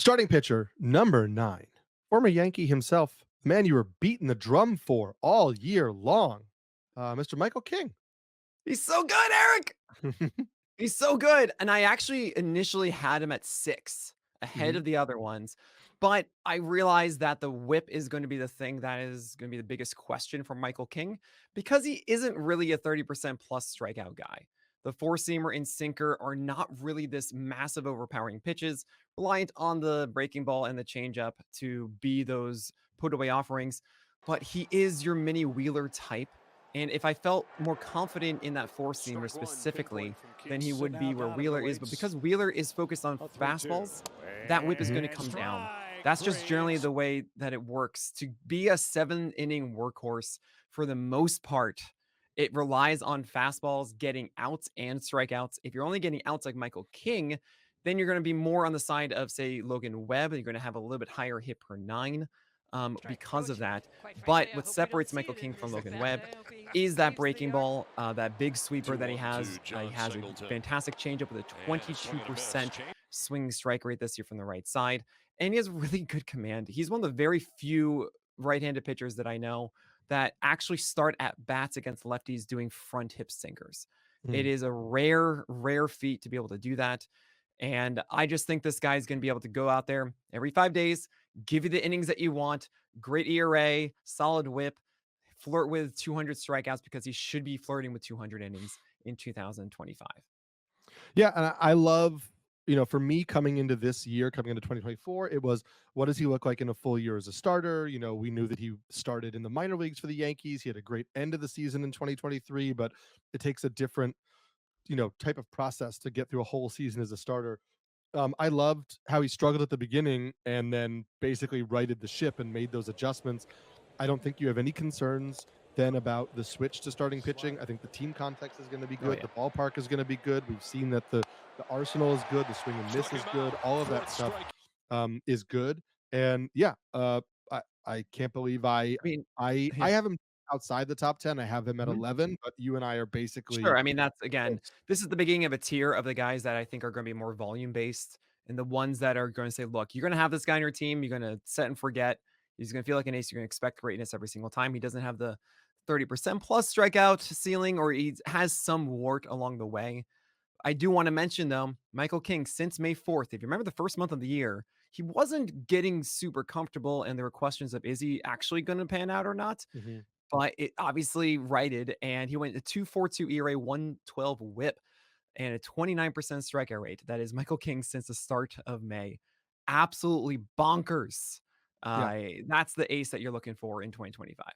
Starting pitcher number 9, former Yankee himself, the man you were beating the drum for all year long, Mr. Michael King. He's so good, Eric! He's so good, and I actually initially had him at 6, ahead Mhm. of the other ones, but I realized that the whip is gonna be the thing that is gonna be the biggest question for Michael King, because he isn't really a 30% plus strikeout guy. The four-seamer and sinker are not really this massive overpowering pitches, reliant on the breaking ball and the changeup to be those put away offerings, but he is your mini Wheeler type, and if I felt more confident in that four-seamer Strike one, pinpoint specifically, from than King. he Sit would be now where down at the Wheeler is, but weights. because Wheeler is focused on A 3-2. fastballs, that whip is Mhm. gonna And come down. strike That's just three. generally the way that it works. To be a 7-inning workhorse, for the most part, it relies on fastballs getting outs and strikeouts. If you're only getting outs like Michael King, then you're gonna be more on the side of, say, Logan Webb, and you're gonna have a little bit higher hit per 9, because of that. Quite But frankly, I what hope we don't separates see Michael it in King the from sixth Logan inning. Webb I hope he is that leaves the breaking yard. ball, that big sweeper that he 2-1-2, has. He John has a Singleton. fantastic changeup with a And a swing and a miss. 22% swing strike rate this year from the right side, and he has really good command. He's one of the very few right-handed pitchers that I know that actually start at bats against lefties doing front hip sinkers. It Mm. is a rare, rare feat to be able to do that. And I just think this guy's going to be able to go out there every 5 days, give you the innings that you want, great ERA, solid whip, flirt with 200 strikeouts because he should be flirting with 200 innings in 2025. Yeah, and I love, for me coming into this year, coming into 2024, it was what does he look like in a full year as a starter? We knew that he started in the minor leagues for the Yankees. He had a great end of the season in 2023, but it takes a different, type of process to get through a whole season as a starter. I loved how he struggled at the beginning and then basically righted the ship and made those adjustments. I don't think you have any concerns then about the switch to starting pitching. I think the team context is going to be Oh, good. yeah. The ballpark is going to be good. We've seen that the arsenal is good. The swing and miss Struck is him good. out. All of that Fourth stuff strike. is good. And yeah, I can't believe I mean, I yeah. have him outside the top 10. I have him at Mhm. 11, but you and I are Sure. basically I mean, that's again, close. this is the beginning of a tier of the guys that I think are going to be more volume based, and the ones that are going to say, look, you're going to have this guy on your team. You're going to set and forget. He's going to feel like an ace. You're going to expect greatness every single time. He doesn't have the 30% plus strikeout ceiling, or he has some wart along the way. I do want to mention though, Michael King, since May 4th, if you remember the first month of the year, he wasn't getting super comfortable, and there were questions of is he actually going to pan out or not? Mhm. But it obviously righted, and he went to 2.42 ERA, 112 whip, and a 29% strikeout rate. That is Michael King since the start of May. Absolutely bonkers. Yeah. That's the ace that you're looking for in 2025.